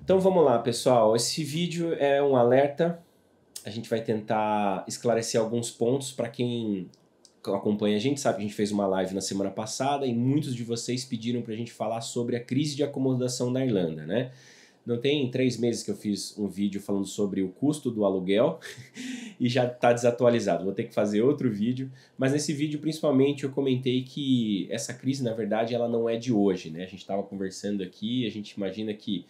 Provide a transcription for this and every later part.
Então vamos lá, pessoal. Esse vídeo é um alerta. A gente vai tentar esclarecer alguns pontos para quem acompanha a gente, sabe que a gente fez uma live na semana passada e muitos de vocês pediram para a gente falar sobre a crise de acomodação na Irlanda, né? Não tem 3 meses que eu fiz um vídeo falando sobre o custo do aluguel e já está desatualizado. Vou ter que fazer outro vídeo, mas nesse vídeo principalmente eu comentei que essa crise, na verdade, ela não é de hoje, né? A gente estava conversando aqui, a gente imagina que...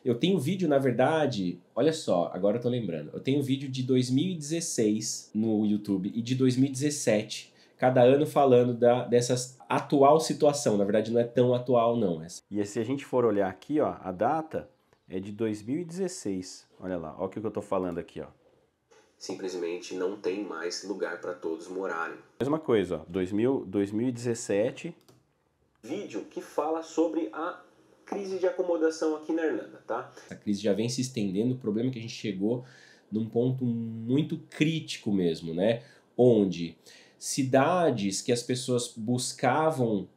Eu tenho vídeo, na verdade, olha só, agora eu tô lembrando, eu tenho vídeo de 2016 no YouTube e de 2017, cada ano falando dessa atual situação. Na verdade não é tão atual não. E se a gente for olhar aqui, ó, a data é de 2016, olha lá, olha o que eu tô falando aqui, ó. Simplesmente não tem mais lugar para todos morarem. Mesma coisa, ó, 2017, vídeo que fala sobre a crise de acomodação aqui na Irlanda, tá? A crise já vem se estendendo, o problema é que a gente chegou num ponto muito crítico mesmo, né? Onde cidades que as pessoas buscavam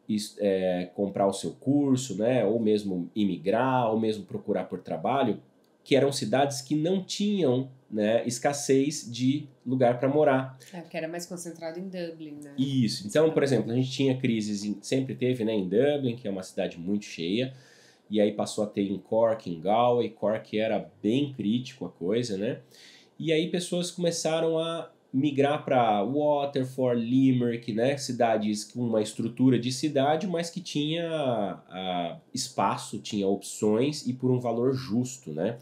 comprar o seu curso, né? Ou mesmo imigrar, ou mesmo procurar por trabalho, que eram cidades que não tinham, né, escassez de lugar para morar. Que era mais concentrado em Dublin, né? Isso. Então, por exemplo, a gente tinha crises, sempre teve, né, em Dublin, que é uma cidade muito cheia, e aí passou a ter em Cork, em Galway. Cork era bem crítico a coisa, né? E aí pessoas começaram a migrar para Waterford, Limerick, né? Cidades com uma estrutura de cidade, mas que tinha espaço, tinha opções e por um valor justo, né?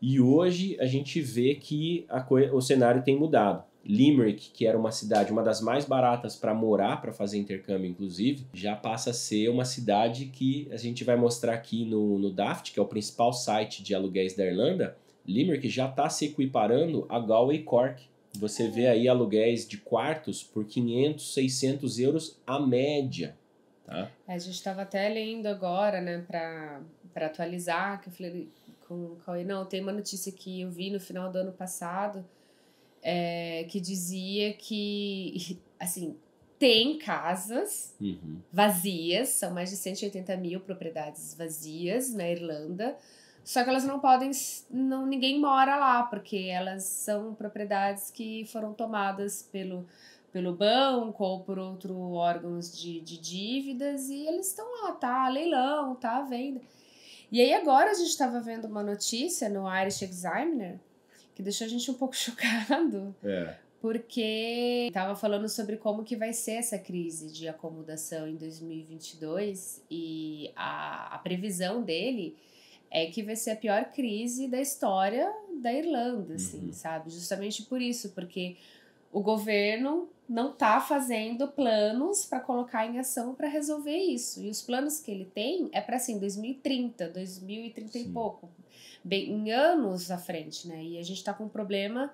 E hoje a gente vê que o cenário tem mudado. Limerick, que era uma cidade, uma das mais baratas para morar, para fazer intercâmbio inclusive, já passa a ser uma cidade que a gente vai mostrar aqui no Daft, que é o principal site de aluguéis da Irlanda. Limerick já está se equiparando a Galway e Cork. Você vê aí aluguéis de quartos por 500, 600 euros a média. Tá? A gente estava até lendo agora, né, para atualizar, que eu falei com o Cauê, não, tem uma notícia que eu vi no final do ano passado, que dizia que, assim, tem casas vazias, são mais de 180 mil propriedades vazias na Irlanda, só que elas não podem, ninguém mora lá, porque elas são propriedades que foram tomadas pelo banco ou por outros órgãos de dívidas e eles estão lá, tá? Leilão, tá à venda. E aí agora a gente estava vendo uma notícia no Irish Examiner que deixou a gente um pouco chocado. Porque estava falando sobre como que vai ser essa crise de acomodação em 2022 e a previsão dele é que vai ser a pior crise da história da Irlanda, assim, sabe? Justamente por isso, porque o governo não está fazendo planos para colocar em ação para resolver isso. E os planos que ele tem é para assim, 2030 e pouco, bem, em anos à frente, né? E a gente está com um problema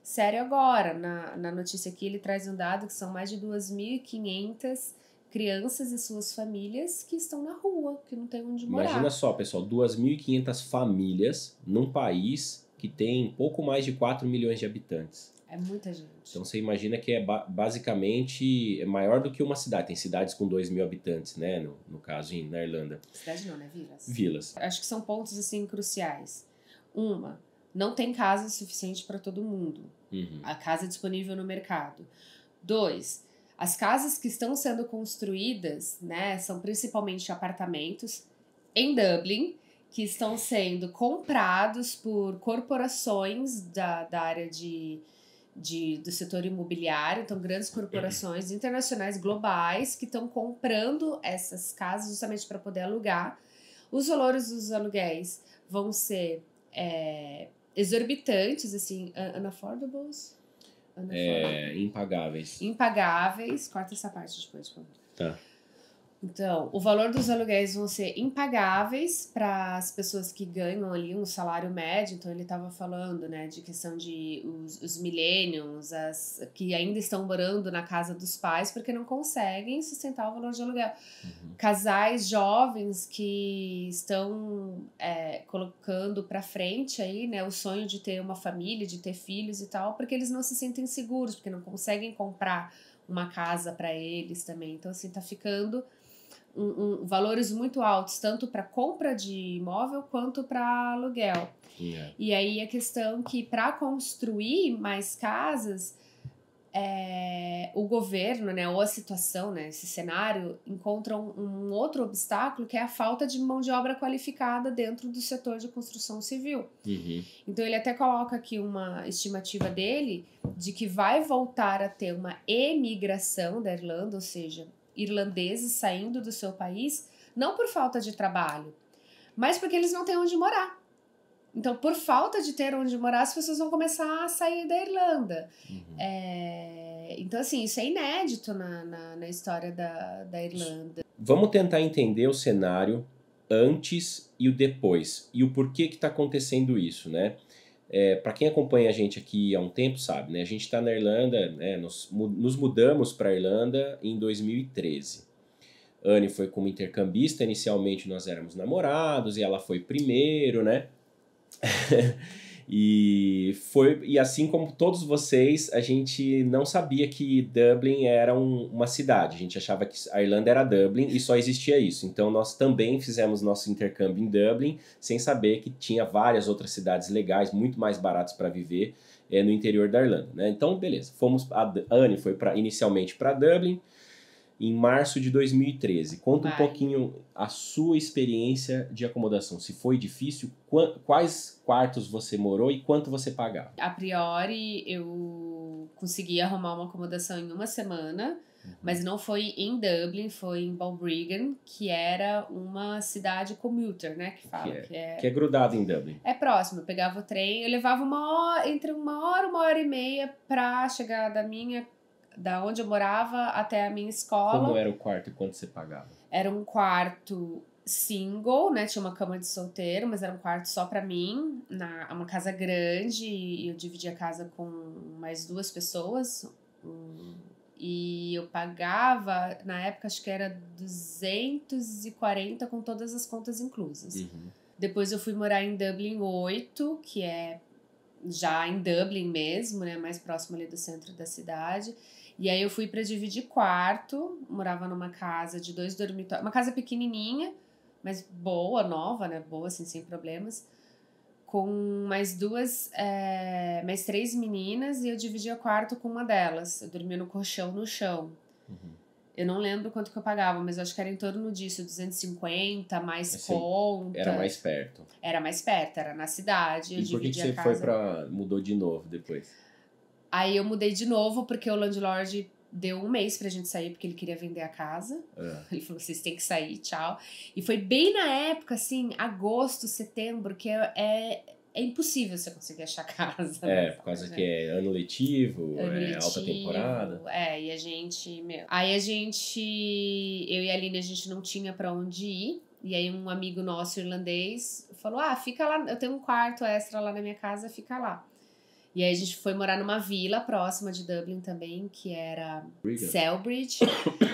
sério agora. Na notícia aqui ele traz um dado que são mais de 2.500 crianças e suas famílias que estão na rua, que não tem onde morar. Imagina só, pessoal, 2.500 famílias num país que tem pouco mais de 4 milhões de habitantes. É muita gente. Então você imagina que é basicamente maior do que uma cidade. Tem cidades com 2.000 habitantes, né? No caso, na Irlanda. Cidade não, né? Vilas. Vilas. Acho que são pontos, assim, cruciais. Uma, não tem casa suficiente para todo mundo. A casa disponível no mercado. 2, as casas que estão sendo construídas, né, são principalmente apartamentos em Dublin, que estão sendo comprados por corporações da área do setor imobiliário, então grandes corporações internacionais globais que estão comprando essas casas justamente para poder alugar. Os valores dos aluguéis vão ser exorbitantes, assim, unaffordables? Impagáveis. Impagáveis. Corta essa parte depois, por favor. Tá. Então, o valor dos aluguéis vão ser impagáveis para as pessoas que ganham ali um salário médio. Então, ele estava falando, né, de questão de os millennials, que ainda estão morando na casa dos pais porque não conseguem sustentar o valor de aluguel. Casais jovens que estão colocando para frente aí, né, o sonho de ter uma família, de ter filhos e tal, porque eles não se sentem seguros, porque não conseguem comprar uma casa para eles também. Então, assim, tá ficando valores muito altos, tanto para compra de imóvel quanto para aluguel. Yeah. E aí a questão que para construir mais casas, o governo, né, ou a situação, né, esse cenário, encontra um outro obstáculo, que é a falta de mão de obra qualificada dentro do setor de construção civil. Uhum. Então ele até coloca aqui uma estimativa dele de que vai voltar a ter uma emigração da Irlanda, ou seja, irlandeses saindo do seu país, não por falta de trabalho, mas porque eles não têm onde morar. Então, por falta de ter onde morar, as pessoas vão começar a sair da Irlanda. Uhum. Então, assim, isso é inédito na história da Irlanda. Vamos tentar entender o cenário antes e o depois. E o porquê que está acontecendo isso, né? Para quem acompanha a gente aqui há um tempo, sabe, né? A gente está na Irlanda, né? Nos mudamos para a Irlanda em 2013. Anne foi como intercambista, inicialmente nós éramos namorados e ela foi primeiro, né? E assim como todos vocês, a gente não sabia que Dublin era uma cidade. A gente achava que a Irlanda era Dublin e só existia isso. Então nós também fizemos nosso intercâmbio em Dublin, sem saber que tinha várias outras cidades legais, muito mais baratas para viver no interior da Irlanda, né? Então, beleza. A Anne foi inicialmente para Dublin em março de 2013. Conta um pouquinho a sua experiência de acomodação. Se foi difícil, quais quartos você morou e quanto você pagava? A priori, eu consegui arrumar uma acomodação em uma semana, mas não foi em Dublin, foi em Balbriggan, que era uma cidade commuter, né? Que fala. Que é grudado em Dublin. É próximo, eu pegava o trem, eu levava entre uma hora e meia pra chegar da onde eu morava até a minha escola. Como era o quarto e quanto você pagava? Era um quarto single, né? Tinha uma cama de solteiro, mas era um quarto só pra mim. Uma casa grande, e eu dividi a casa com mais 2 pessoas. E eu pagava, na época, acho que era 240 com todas as contas inclusas. Uhum. Depois eu fui morar em Dublin 8, que é já em Dublin mesmo, né? Mais próximo ali do centro da cidade. E aí eu fui para dividir quarto, morava numa casa de 2 dormitórios, uma casa pequenininha, mas boa, nova, né? Boa, assim, sem problemas. Com mais 3 meninas, e eu dividia quarto com uma delas. Eu dormia no colchão no chão. Uhum. Eu não lembro quanto que eu pagava, mas eu acho que era em torno disso, 250, mais assim, conta. Era mais perto. Era mais perto, era na cidade. E por que você mudou de novo depois? Aí eu mudei de novo porque o landlord deu 1 mês pra gente sair, porque ele queria vender a casa. Ele falou, vocês têm que sair, tchau. E foi bem na época, assim, agosto, setembro, que é impossível você conseguir achar casa. Por causa que é ano letivo, alta temporada. E a gente, Aí eu e a Aline, a gente não tinha pra onde ir. E aí um amigo nosso irlandês falou, fica lá, eu tenho um quarto extra lá na minha casa, fica lá. E aí a gente foi morar numa vila próxima de Dublin também, que era Selbridge.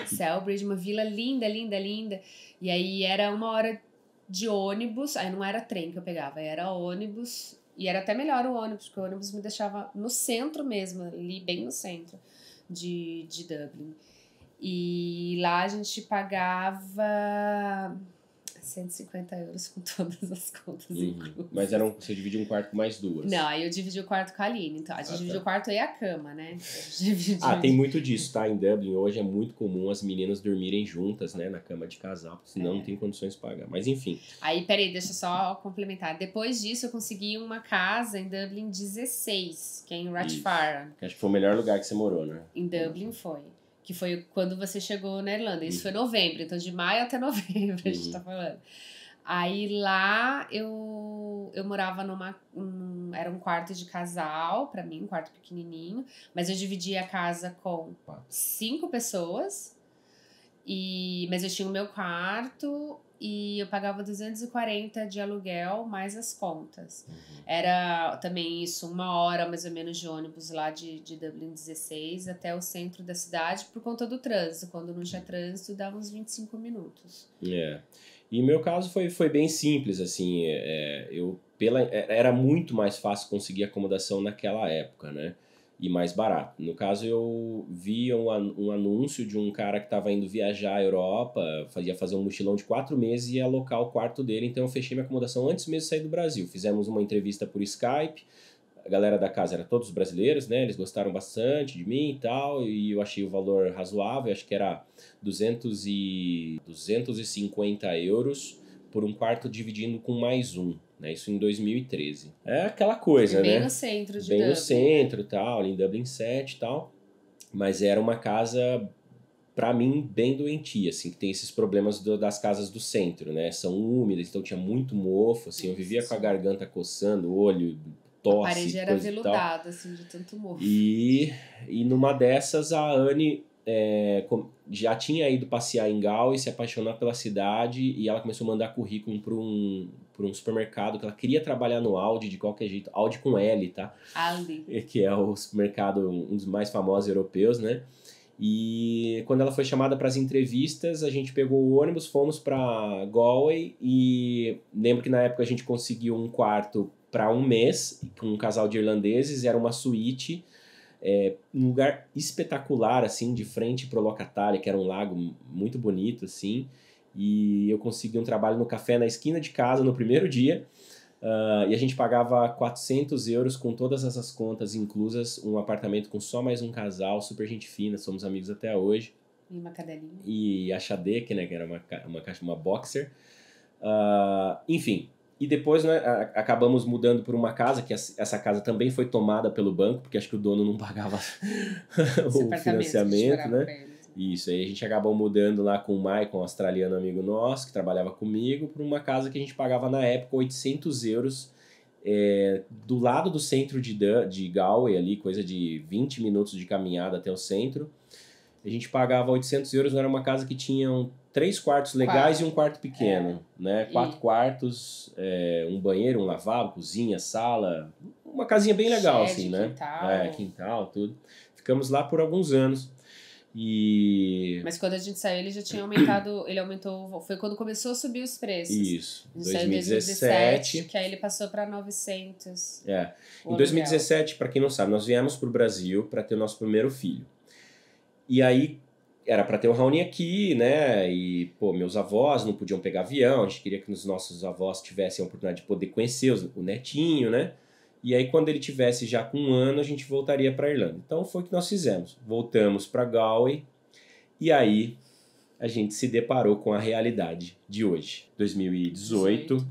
Selbridge, uma vila linda, linda, linda. E aí era 1 hora de ônibus, aí não era trem que eu pegava, era ônibus. E era até melhor o ônibus, porque o ônibus me deixava no centro mesmo, ali bem no centro de Dublin. E lá a gente pagava 150 euros com todas as contas inclusas. Mas você dividiu um quarto com mais 2? Não, aí eu dividi o quarto com a Aline. Então, a gente dividiu o quarto e a cama, né? Tem muito disso, tá? Em Dublin hoje é muito comum as meninas dormirem juntas, né? Na cama de casal, porque senão não tem condições de pagar. Mas enfim. Aí, peraí, deixa eu só complementar. Depois disso, eu consegui uma casa em Dublin 16, que é em Rathfarnham. Acho que foi o melhor lugar que você morou, né? Em Dublin foi. Que foi quando você chegou na Irlanda. Isso foi novembro, então de maio até novembro a gente tá falando. Aí lá eu morava era um quarto de casal pra mim, um quarto pequenininho, mas eu dividia a casa com 5 pessoas, mas eu tinha o meu quarto e eu pagava 240 de aluguel mais as contas. Era também isso, 1 hora mais ou menos de ônibus lá de Dublin 16 até o centro da cidade por conta do trânsito. Quando não tinha trânsito, dava uns 25 minutos. E meu caso foi bem simples, assim, era muito mais fácil conseguir acomodação naquela época, né? e mais barato. No caso, eu vi um anúncio de um cara que estava indo viajar à Europa, ia fazer um mochilão de 4 meses e ia alocar o quarto dele, então eu fechei minha acomodação antes mesmo de sair do Brasil. Fizemos uma entrevista por Skype, a galera da casa era todos brasileiros, né? Eles gostaram bastante de mim e tal, e eu achei o valor razoável, acho que era 250 euros por um quarto dividindo com mais um, né? Isso em 2013. É aquela coisa, bem né? no centro de Bem Dublin. no centro e tal, ali em Dublin 7 e tal, mas era uma casa, pra mim, bem doentia, assim, que tem esses problemas das casas do centro, né? São úmidas, então tinha muito mofo, assim, eu vivia com a garganta coçando, o olho, tosse, a parede era coisa e tal. veludada, assim, de tanto mofo. E numa dessas, a Anne já tinha ido passear em Galway, se apaixonou pela cidade e ela começou a mandar currículo para um supermercado que ela queria trabalhar no Aldi de qualquer jeito. Aldi com L, tá? Aldi. Que é o supermercado, um dos mais famosos europeus, né? E quando ela foi chamada para as entrevistas, a gente pegou o ônibus, fomos para Galway e lembro que na época a gente conseguiu um quarto para um mês com um casal de irlandeses, era uma suíte, um lugar espetacular, assim, de frente pro Locatária, que era um lago muito bonito, assim, e eu consegui um trabalho no café na esquina de casa no primeiro dia, e a gente pagava 400 euros com todas essas contas inclusas, um apartamento com só mais um casal, super gente fina, somos amigos até hoje. E uma cadelinha. E a Shadek, né, que era uma boxer. Enfim, e depois, né, acabamos mudando por uma casa, que essa casa também foi tomada pelo banco, porque acho que o dono não pagava o financiamento, né? Isso, aí a gente acabou mudando lá com o Michael, um australiano amigo nosso, que trabalhava comigo, para uma casa que a gente pagava na época 800 euros, do lado do centro de Galway, ali, coisa de 20 minutos de caminhada até o centro. A gente pagava 800 euros, era uma casa que tinha 3 quartos legais e um quarto pequeno, né? 4 quartos, um banheiro, um lavabo, cozinha, sala, uma casinha bem legal, assim, né? Quintal. Quintal, tudo. Ficamos lá por alguns anos. Mas quando a gente saiu, ele já tinha aumentado, ele aumentou, foi quando começou a subir os preços. Isso, a gente saiu em 2017, que aí ele passou para 900. Em 2017, para quem não sabe, nós viemos para o Brasil para ter o nosso primeiro filho. E aí era para ter o Raoni aqui, né? E, pô, meus avós não podiam pegar avião, a gente queria que os nossos avós tivessem a oportunidade de poder conhecer o netinho, né? E aí, quando ele tivesse já com 1 ano, a gente voltaria para a Irlanda. Então, foi o que nós fizemos. Voltamos para Galway e aí a gente se deparou com a realidade de hoje. 2018,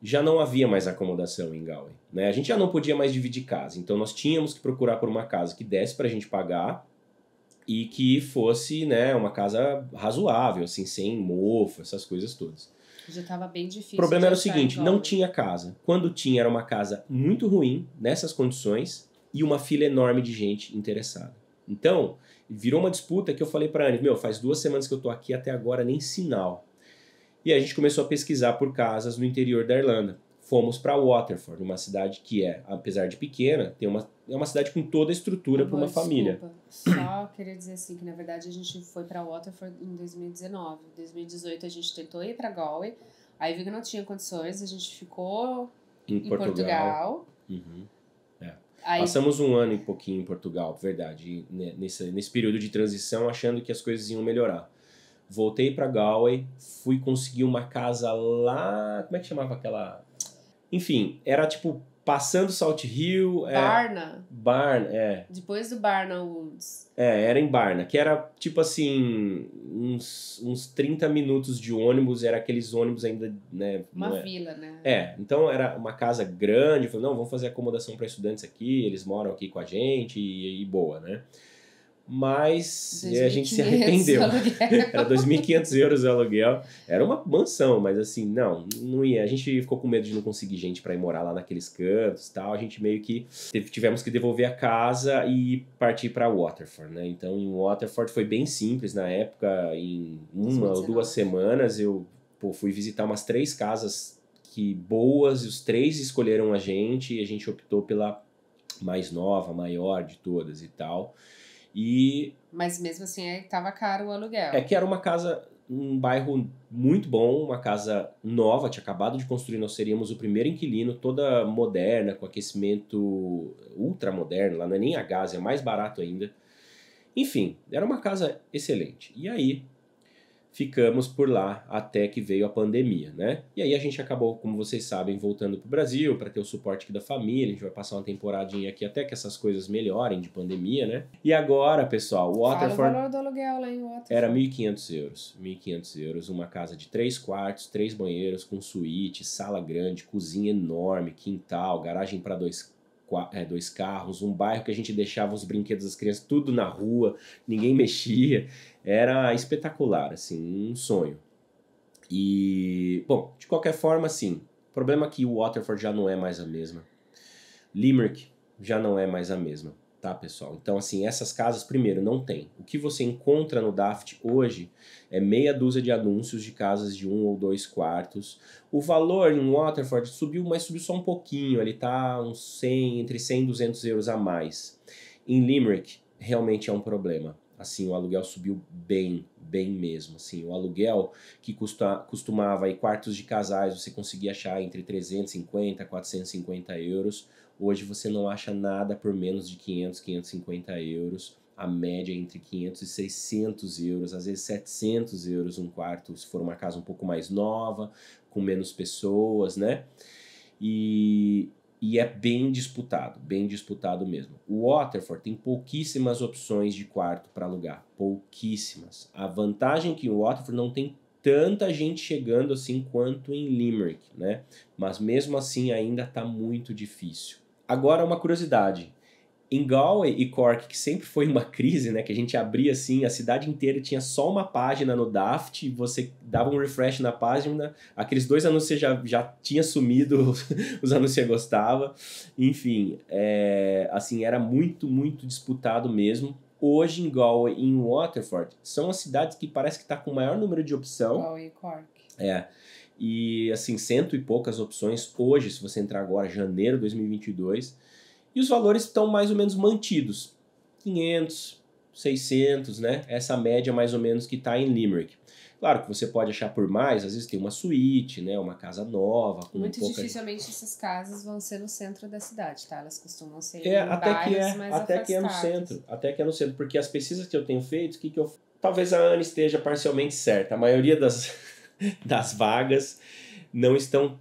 já não havia mais acomodação em Galway, né? A gente já não podia mais dividir casa. Então, nós tínhamos que procurar por uma casa que desse para a gente pagar e que fosse, né, uma casa razoável, assim, sem mofo, essas coisas todas. Já estava bem difícil. O problema era o seguinte, não tinha casa. Quando tinha, era uma casa muito ruim, nessas condições, e uma fila enorme de gente interessada. Então, virou uma disputa que eu falei pra Anne, faz 2 semanas que eu tô aqui, até agora nem sinal. E a gente começou a pesquisar por casas no interior da Irlanda. Fomos para Waterford, uma cidade que apesar de pequena, é uma cidade com toda a estrutura para uma família. Só queria dizer assim que na verdade a gente foi para Waterford em 2019. Em 2018 a gente tentou ir para Galway, aí viu que não tinha condições, a gente ficou em Portugal. Uhum. Aí, passamos 1 ano e pouquinho em Portugal, verdade, nesse período de transição, achando que as coisas iam melhorar. Voltei para Galway, fui conseguir uma casa lá, como é que chamava aquela... Enfim, era tipo passando Salt Hill... Barna. Depois do Barna Woods. Era em Barna, que era tipo assim, uns 30 minutos de ônibus, era aqueles ônibus ainda, né? Uma vila, né? Então era uma casa grande, falei, não, vamos fazer acomodação para estudantes aqui, eles moram aqui com a gente e boa, né? Mas a gente se arrependeu. Era 2.500 euros o aluguel. Era uma mansão, mas assim, não ia. A gente ficou com medo de não conseguir gente para ir morar lá naqueles cantos e tal. A gente meio que tivemos que devolver a casa e partir para Waterford, né? Então, em Waterford foi bem simples na época. Em 1 ou 2 semanas eu fui visitar umas 3 casas boas e os 3 escolheram a gente e a gente optou pela mais nova, maior de todas e tal. Mas mesmo assim, tava caro o aluguel. Que era uma casa um bairro muito bom, uma casa nova, tinha acabado de construir, nós seríamos o primeiro inquilino, toda moderna, com aquecimento ultra moderno, lá não é nem a gás, é mais barato ainda. Enfim, era uma casa excelente. E aí, ficamos por lá até que veio a pandemia, né? E aí a gente acabou, como vocês sabem, voltando pro Brasil para ter o suporte aqui da família. A gente vai passar uma temporadinha aqui até que essas coisas melhorem de pandemia, né? E agora, pessoal, o Waterford... Fala o valor do aluguel lá em Waterford. Era 1.500 euros. 1.500 euros, uma casa de 3 quartos, 3 banheiros, com suíte, sala grande, cozinha enorme, quintal, garagem para dois carros, um bairro que a gente deixava os brinquedos das crianças tudo na rua, ninguém mexia. Era espetacular, assim, um sonho. E, bom, de qualquer forma, assim, o problema é que o Waterford já não é mais a mesma. Limerick já não é mais a mesma, tá, pessoal? Então, assim, essas casas, primeiro, não tem. O que você encontra no Daft hoje é meia dúzia de anúncios de casas de 1 ou 2 quartos. O valor em Waterford subiu, mas subiu só um pouquinho. Ele tá uns 100, entre 100 e 200 euros a mais. Em Limerick, realmente é um problema. Assim, o aluguel subiu bem mesmo. Assim, o aluguel que costumava aí quartos de casais, você conseguia achar entre 350 e 450 euros. Hoje você não acha nada por menos de 500, 550 euros. A média é entre 500 e 600 euros, às vezes 700 euros um quarto, se for uma casa um pouco mais nova, com menos pessoas, né? E é bem disputado mesmo. O Waterford tem pouquíssimas opções de quarto para alugar, pouquíssimas. A vantagem é que o Waterford não tem tanta gente chegando assim quanto em Limerick, né? Mas mesmo assim ainda está muito difícil. Agora uma curiosidade. Em Galway e Cork, que sempre foi uma crise, né, que a gente abria assim, a cidade inteira tinha só uma página no Daft, você dava um refresh na página, aqueles 2 anúncios você já tinha sumido, os anúncios você gostava, enfim, assim, era muito disputado mesmo. Hoje em Galway e em Waterford, são as cidades que parece que está com o maior número de opção. Galway e Cork. E assim, 100 e poucas opções hoje, se você entrar agora, janeiro de 2022, e os valores estão mais ou menos mantidos. 500, 600, né? Essa média mais ou menos que está em Limerick. Claro que você pode achar por mais, às vezes tem uma suíte, né? Uma casa nova. Com muito dificilmente essas casas vão ser no centro da cidade, tá? Elas costumam ser em bairros mais até afastados. Que é no centro. Até que é no centro, porque as pesquisas que eu tenho feito, talvez a Ana esteja parcialmente certa. A maioria das vagas não estão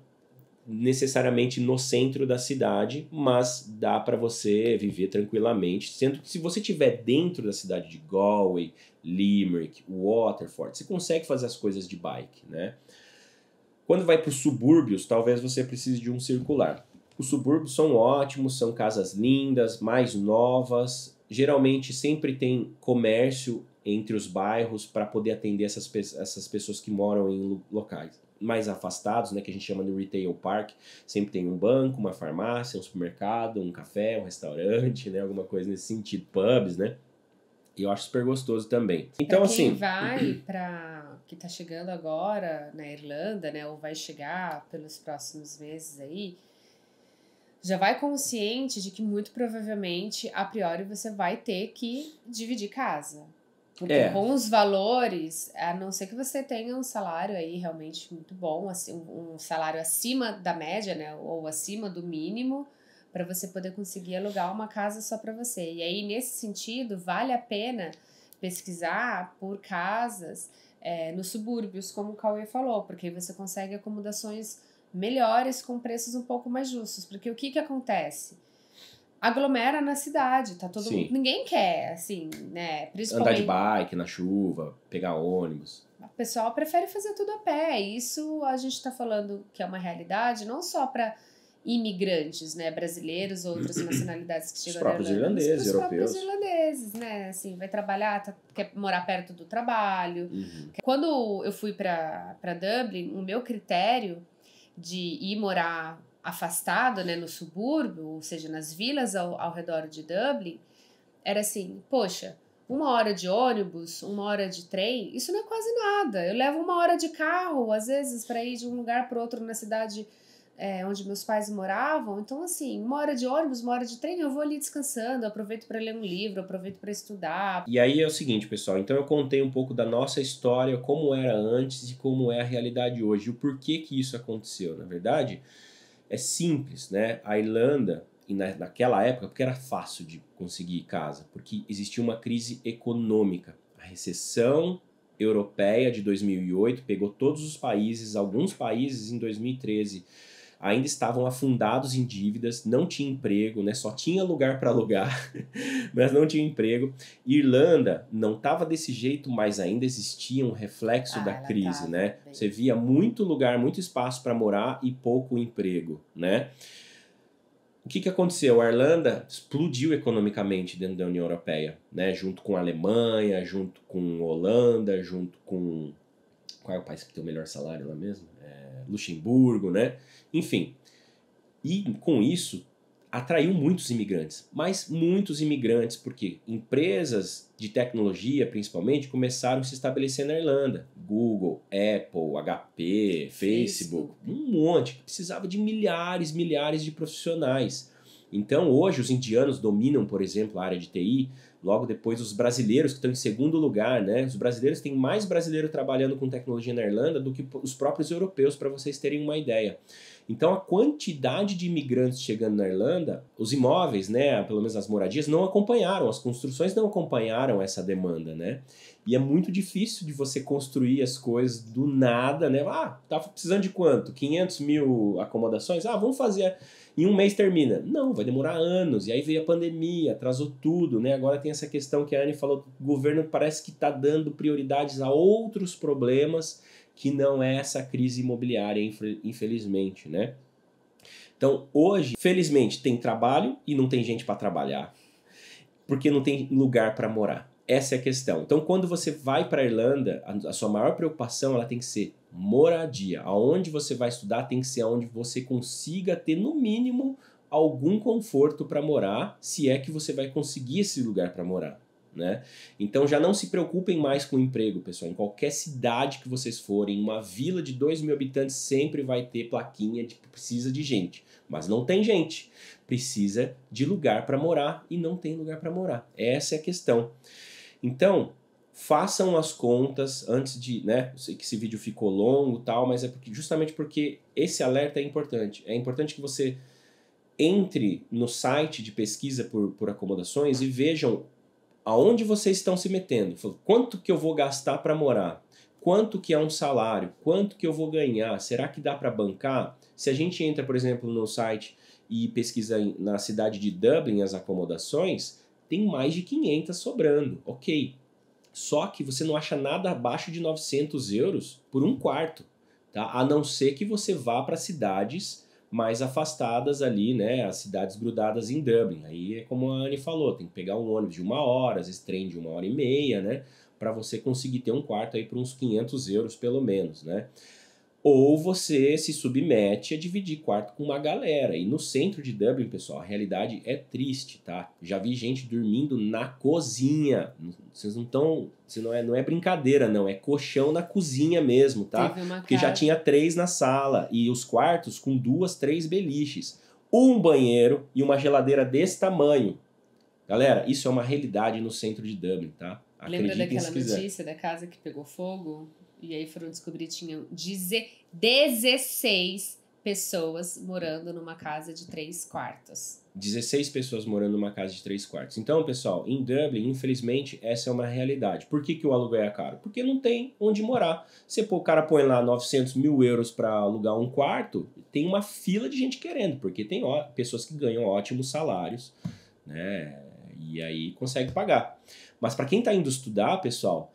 necessariamente no centro da cidade, mas dá para você viver tranquilamente, sendo que se você estiver dentro da cidade de Galway, Limerick, Waterford, você consegue fazer as coisas de bike, né? Quando vai para os subúrbios, talvez você precise de um circular. Os subúrbios são ótimos, são casas lindas, mais novas, geralmente sempre tem comércio entre os bairros para poder atender essas pessoas que moram em locais mais afastados, né, que a gente chama de retail park. Sempre tem um banco, uma farmácia, um supermercado, um café, um restaurante, né, alguma coisa nesse sentido, pubs, né? E eu acho super gostoso também. Então, pra quem assim, vai que tá chegando agora na Irlanda, né, ou vai chegar pelos próximos meses aí, já vai consciente de que muito provavelmente, a priori, você vai ter que dividir casa. Porque com os valores, a não ser que você tenha um salário aí realmente muito bom, assim, um salário acima da média, né, ou acima do mínimo, para você poder conseguir alugar uma casa só para você. E aí, nesse sentido, vale a pena pesquisar por casas nos subúrbios, como o Cauê falou, porque aí você consegue acomodações melhores com preços um pouco mais justos. Porque o que acontece? Aglomera na cidade, tá todo mundo. Ninguém quer, assim, né? Principalmente. Andar de bike na chuva, pegar ônibus. O pessoal prefere fazer tudo a pé. Isso a gente tá falando que é uma realidade não só para imigrantes, né? Brasileiros ou outras nacionalidades que chegam na Irlanda. Os próprios europeus. Os próprios irlandeses, né? Assim, vai trabalhar, quer morar perto do trabalho. Quando eu fui para Dublin, o meu critério de ir morar afastado, né, no subúrbio, ou seja, nas vilas ao redor de Dublin, era assim, poxa, 1 hora de ônibus, 1 hora de trem, isso não é quase nada. Eu levo 1 hora de carro, às vezes, para ir de um lugar para outro na cidade onde meus pais moravam. Então, assim, 1 hora de ônibus, 1 hora de trem, eu vou ali descansando, aproveito para ler um livro, aproveito para estudar. E aí é o seguinte, pessoal, então eu contei um pouco da nossa história, como era antes e como é a realidade hoje, o porquê que isso aconteceu. Na verdade, é simples, né? A Irlanda, e naquela época, porque era fácil de conseguir casa, porque existia uma crise econômica. A recessão europeia de 2008 pegou todos os países, alguns países em 2013 ainda estavam afundados em dívidas, não tinha emprego, né? Só tinha lugar para alugar, mas não tinha emprego. Irlanda não estava desse jeito, mas ainda existia um reflexo da ela crise, tava né? bem. Você via muito lugar, muito espaço para morar e pouco emprego, né? O que aconteceu? A Irlanda explodiu economicamente dentro da União Europeia, né? Junto com a Alemanha, junto com a Holanda, junto com... Qual é o país que tem o melhor salário lá mesmo? Luxemburgo, né? Enfim, e com isso atraiu muitos imigrantes, mas muitos imigrantes, porque empresas de tecnologia, principalmente, começaram a se estabelecer na Irlanda. Google, Apple, HP, Facebook, um monte, que precisava de milhares de profissionais. Então hoje os indianos dominam, por exemplo, a área de TI, logo depois os brasileiros que estão em segundo lugar, né? Os brasileiros têm mais brasileiro trabalhando com tecnologia na Irlanda do que os próprios europeus, para vocês terem uma ideia. Então a quantidade de imigrantes chegando na Irlanda, os imóveis, né, pelo menos as moradias, não acompanharam, as construções não acompanharam essa demanda, né? E é muito difícil de você construir as coisas do nada, né? Ah, tá precisando de quanto? 500 mil acomodações? Ah, vamos fazer... Em um mês termina. Não, vai demorar anos. E aí veio a pandemia, atrasou tudo, né? Agora tem essa questão que a Anne falou, o governo parece que está dando prioridades a outros problemas que não é essa crise imobiliária, infelizmente, né? Então, hoje, felizmente, tem trabalho e não tem gente para trabalhar, porque não tem lugar para morar. Essa é a questão. Então, quando você vai para a Irlanda, a sua maior preocupação ela tem que ser moradia. Aonde você vai estudar tem que ser onde você consiga ter, no mínimo, algum conforto para morar, se é que você vai conseguir esse lugar para morar, né? Então já não se preocupem mais com o emprego, pessoal. Em qualquer cidade que vocês forem, uma vila de 2.000 habitantes sempre vai ter plaquinha de que precisa de gente. Mas não tem gente. Precisa de lugar para morar e não tem lugar para morar. Essa é a questão. Então, façam as contas antes de, né? Eu sei que esse vídeo ficou longo e tal, mas é justamente porque esse alerta é importante. É importante que você entre no site de pesquisa por acomodações e vejam aonde vocês estão se metendo. Quanto que eu vou gastar para morar? Quanto que é um salário? Quanto que eu vou ganhar? Será que dá para bancar? Se a gente entra, por exemplo, no site e pesquisa na cidade de Dublin as acomodações, tem mais de 500 sobrando, ok. Só que você não acha nada abaixo de 900 euros por um quarto, tá? A não ser que você vá para cidades mais afastadas ali, né? As cidades grudadas em Dublin. Aí é como a Anne falou, tem que pegar um ônibus de 1 hora, às vezes trem de 1 hora e meia, né? Para você conseguir ter um quarto aí por uns 500 euros pelo menos, né? Ou você se submete a dividir quarto com uma galera. E no centro de Dublin, pessoal, a realidade é triste, tá? Já vi gente dormindo na cozinha. Vocês não estão... Não é brincadeira, não. É colchão na cozinha mesmo, tá? Porque já tinha 3 na sala. E os quartos com 2, 3 beliches. Um banheiro e uma geladeira desse tamanho. Galera, isso é uma realidade no centro de Dublin, tá? Lembra daquela notícia da casa que pegou fogo? E aí foram descobrir que tinham 16 pessoas morando numa casa de 3 quartos. 16 pessoas morando numa casa de 3 quartos. Então, pessoal, em Dublin, infelizmente, essa é uma realidade. Por que o aluguel é caro? Porque não tem onde morar. O cara põe lá 900 mil euros para alugar um quarto, tem uma fila de gente querendo, porque tem pessoas que ganham ótimos salários, né? E aí consegue pagar. Mas para quem está indo estudar, pessoal,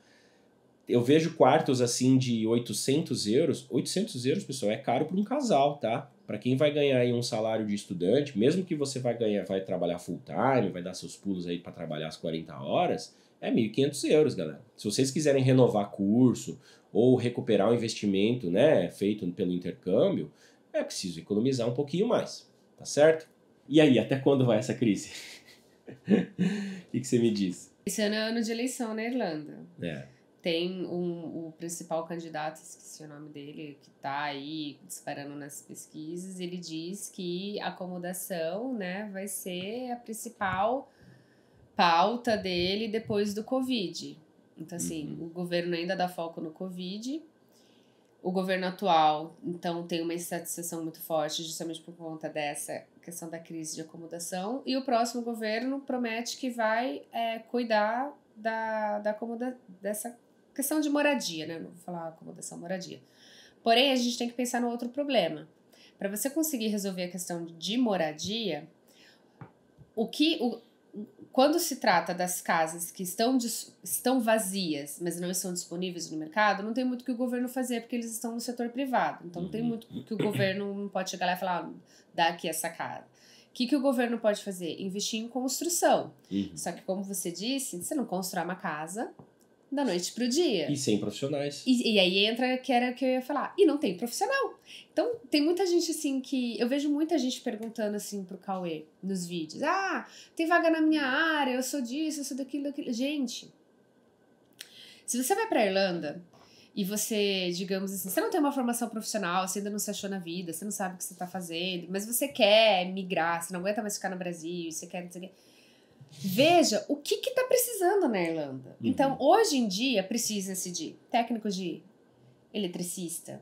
eu vejo quartos assim de 800 euros. 800 euros, pessoal, é caro para um casal, tá? Para quem vai ganhar aí um salário de estudante, mesmo que você vai trabalhar full time, vai dar seus pulos aí para trabalhar as 40 horas, é 1.500 euros, galera. Se vocês quiserem renovar curso ou recuperar o investimento, né, feito pelo intercâmbio, é preciso economizar um pouquinho mais, tá certo? E aí, até quando vai essa crise? O que você me diz? Esse ano é ano de eleição na Irlanda. É. tem o principal candidato, esqueci o nome dele, que está aí disparando nas pesquisas, ele diz que a acomodação, né, vai ser a principal pauta dele depois do Covid. Então, assim, o governo ainda dá foco no Covid. O governo atual, então, tem uma insatisfação muito forte justamente por conta dessa questão da crise de acomodação. E o próximo governo promete que vai cuidar dessa questão de moradia, né? Não vou falar acomodação, moradia. Porém, a gente tem que pensar no outro problema. Para você conseguir resolver a questão de moradia, quando se trata das casas que estão vazias, mas não estão disponíveis no mercado, não tem muito o que o governo fazer, porque eles estão no setor privado. Então, não tem muito que o governo não pode chegar lá e falar, dá aqui essa casa. O que o governo pode fazer? Investir em construção. Só que, como você disse, você não constrói uma casa da noite pro dia. E sem profissionais. E aí entra, que era o que eu ia falar, e não tem profissional. Então, tem muita gente, assim, que... Eu vejo muita gente perguntando, assim, pro Cauê, nos vídeos. Tem vaga na minha área, eu sou disso, eu sou daquilo. Gente, se você vai pra Irlanda e você, digamos assim, você não tem uma formação profissional, você ainda não se achou na vida, você não sabe o que você tá fazendo, mas você quer migrar, você não aguenta mais ficar no Brasil, você quer... Veja o que tá precisando na Irlanda. Então, hoje em dia, precisa-se de técnicos de eletricista,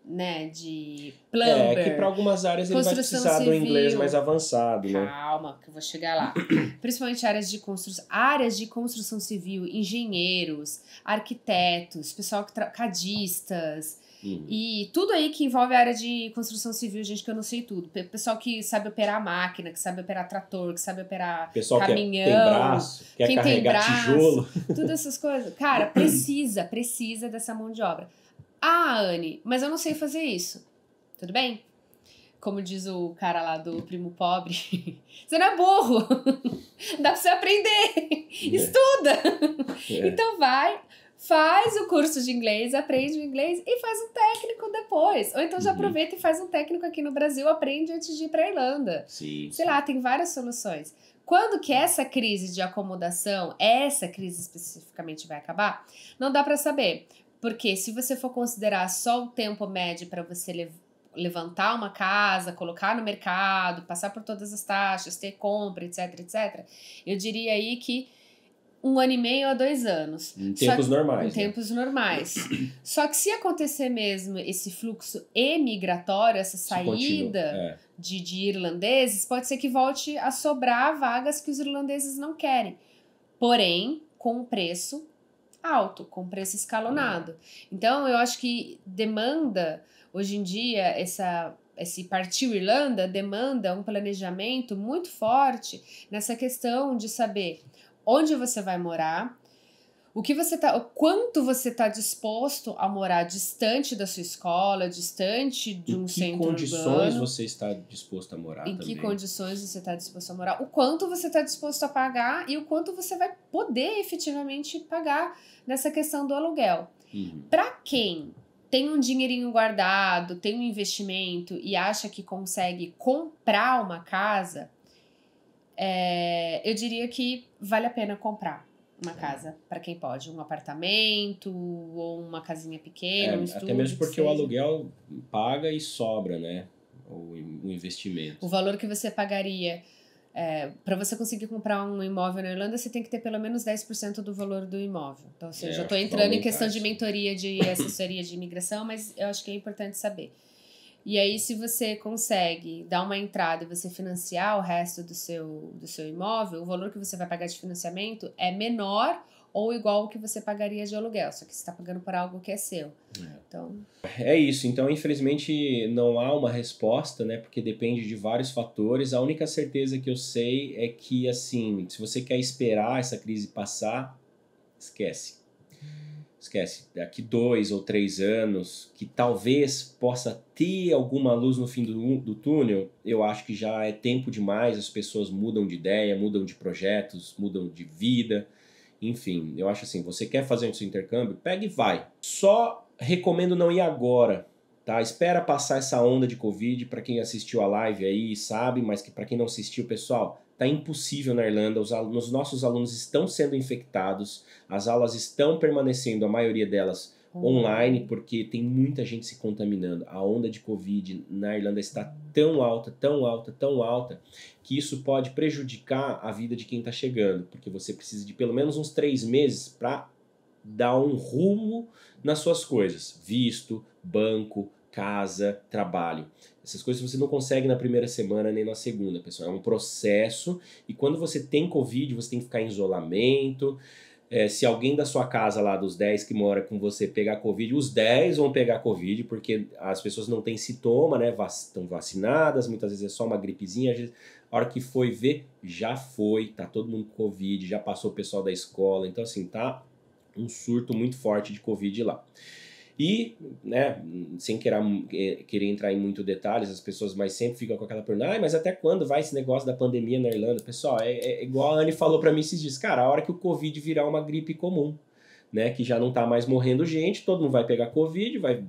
né, de plumber. Que para algumas áreas ele vai precisar civil, do inglês mais avançado, né? Calma, que eu vou chegar lá. Principalmente áreas de construção civil, engenheiros, arquitetos, pessoal cadistas... E tudo aí que envolve a área de construção civil, gente, que eu não sei tudo. Pessoal que sabe operar máquina, que sabe operar trator, que sabe operar pessoal caminhão. Pessoal que tem braço, quer carregar tijolo. Todas essas coisas. Cara, precisa dessa mão de obra. Anne, mas eu não sei fazer isso. Tudo bem? Como diz o cara lá do Primo Pobre, você não é burro. Dá pra você aprender. Estuda. Então faz o curso de inglês, aprende o inglês e faz um técnico depois. Ou então já aproveita e faz um técnico aqui no Brasil, aprende antes de ir pra Irlanda. Sim. Sei lá, tem várias soluções. Quando que essa crise de acomodação, essa crise especificamente vai acabar? Não dá pra saber. Porque se você for considerar só o tempo médio para você levantar uma casa, colocar no mercado, passar por todas as taxas, ter compra, etc, etc, eu diria aí que 1 ano e meio a 2 anos. Em tempos normais. Em tempos normais. Só que se acontecer mesmo esse fluxo emigratório, essa saída de irlandeses, pode ser que volte a sobrar vagas que os irlandeses não querem. Porém, com um preço alto, com preço escalonado. Então, eu acho que demanda, hoje em dia, esse Partiu Irlanda demanda um planejamento muito forte nessa questão de saber onde você vai morar, o quanto você está disposto a morar distante da sua escola, distante de um centro urbano. Em que condições você está disposto a morar também. Em que condições você está disposto a morar, o quanto você está disposto a pagar e o quanto você vai poder efetivamente pagar nessa questão do aluguel. Para quem tem um dinheirinho guardado, tem um investimento e acha que consegue comprar uma casa, eu diria que vale a pena comprar uma casa, para quem pode, um apartamento ou uma casinha pequena, um estúdio. Até mesmo porque o aluguel paga e sobra, né? O investimento. O valor que você pagaria para você conseguir comprar um imóvel na Irlanda, você tem que ter pelo menos 10% do valor do imóvel. Então, eu já estou entrando em questão de mentoria, de assessoria de imigração, mas eu acho que é importante saber. E aí, se você consegue dar uma entrada e você financiar o resto do seu imóvel, o valor que você vai pagar de financiamento é menor ou igual ao que você pagaria de aluguel, só que você está pagando por algo que é seu. Então... É isso. Então, infelizmente, não há uma resposta, né? Porque depende de vários fatores. A única certeza que eu sei é que, assim, se você quer esperar essa crise passar, esquece. Daqui 2 ou 3 anos, que talvez possa ter alguma luz no fim do túnel, eu acho que já é tempo demais, as pessoas mudam de ideia, mudam de projetos, mudam de vida. Enfim, eu acho assim, você quer fazer o seu intercâmbio? Pega e vai. Só recomendo não ir agora, tá? Espera passar essa onda de Covid, para quem assistiu a live aí sabe, mas que para quem não assistiu, pessoal, tá impossível na Irlanda, os nossos alunos estão sendo infectados, as aulas estão permanecendo, a maioria delas online, porque tem muita gente se contaminando. A onda de Covid na Irlanda está tão alta, tão alta, tão alta, que isso pode prejudicar a vida de quem está chegando, porque você precisa de pelo menos uns 3 meses para dar um rumo nas suas coisas, visto, banco, casa, trabalho. Essas coisas você não consegue na primeira semana nem na segunda, pessoal. É um processo, e quando você tem Covid, você tem que ficar em isolamento. Se alguém da sua casa lá, dos 10 que mora com você, pegar Covid, os 10 vão pegar Covid, porque as pessoas não têm sintoma, né? Estão vacinadas, muitas vezes é só uma gripezinha, às vezes, a hora que foi ver, já foi, tá todo mundo com Covid, já passou o pessoal da escola, então assim, tá um surto muito forte de Covid lá. E, né, sem querer entrar em muito detalhes, as pessoas mais sempre ficam com aquela pergunta, mas até quando vai esse negócio da pandemia na Irlanda? Pessoal, é igual a Anne falou pra mim esses dias, cara, a hora que o Covid virar uma gripe comum, né, que já não tá mais morrendo gente, todo mundo vai pegar Covid, vai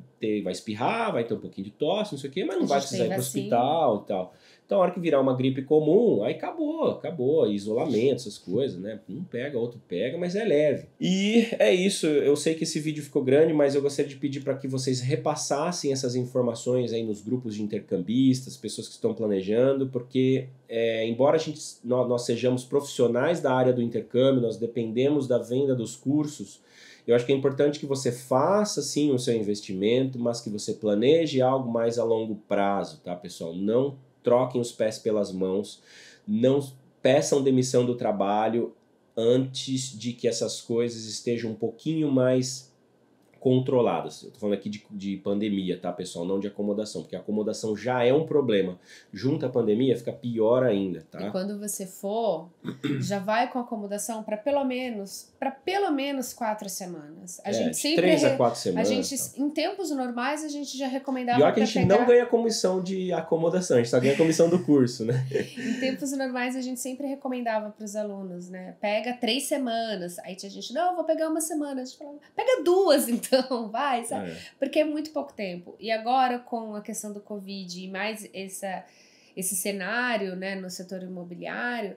espirrar, vai ter um pouquinho de tosse, não sei o quê, mas não vai precisar ir pro hospital e tal. Então, a hora que virar uma gripe comum, aí acabou, isolamento, essas coisas, né? Um pega, outro pega, mas é leve. E é isso, eu sei que esse vídeo ficou grande, mas eu gostaria de pedir para que vocês repassassem essas informações aí nos grupos de intercambistas, pessoas que estão planejando, porque embora nós sejamos profissionais da área do intercâmbio, nós dependemos da venda dos cursos, eu acho que é importante que você faça sim o seu investimento, mas que você planeje algo mais a longo prazo, tá, pessoal? Não troquem os pés pelas mãos, não peçam demissão do trabalho antes de que essas coisas estejam um pouquinho mais controladas. Eu tô falando aqui de pandemia, tá, pessoal? Não de acomodação, porque a acomodação já é um problema. Junto à pandemia, fica pior ainda, tá? E quando você for, já vai com acomodação para pelo menos 4 semanas. A gente sempre 3 a 4 semanas. Em tempos normais, a gente já recomendava. E olha que a gente não ganha comissão de acomodação, a gente só ganha comissão do curso, né? Em tempos normais, a gente sempre recomendava para os alunos, né? Pega 3 semanas. Aí tinha gente, não, eu vou pegar 1 semana. A gente falava, pega 2 então, vai, sabe? Porque é muito pouco tempo. E agora, com a questão do Covid e mais esse cenário, né, no setor imobiliário,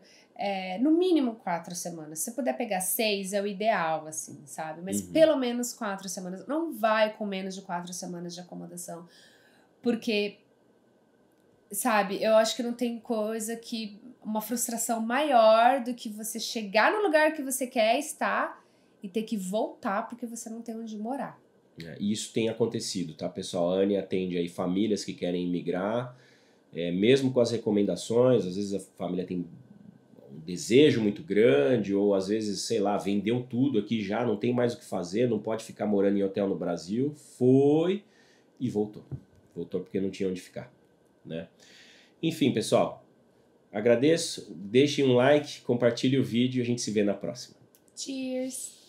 no mínimo 4 semanas. Se você puder pegar 6, é o ideal, assim, sabe? Mas pelo menos 4 semanas. Não vai com menos de 4 semanas de acomodação. Porque, sabe, eu acho que não tem coisa que... uma frustração maior do que você chegar no lugar que você quer estar e ter que voltar porque você não tem onde morar. Isso tem acontecido, tá, pessoal? A Anne atende aí famílias que querem imigrar, mesmo com as recomendações, às vezes a família tem um desejo muito grande, ou às vezes, sei lá, vendeu tudo aqui já, não tem mais o que fazer, não pode ficar morando em hotel no Brasil, foi e voltou. Voltou porque não tinha onde ficar, né? Enfim, pessoal, agradeço, deixem um like, compartilhe o vídeo e a gente se vê na próxima. Cheers!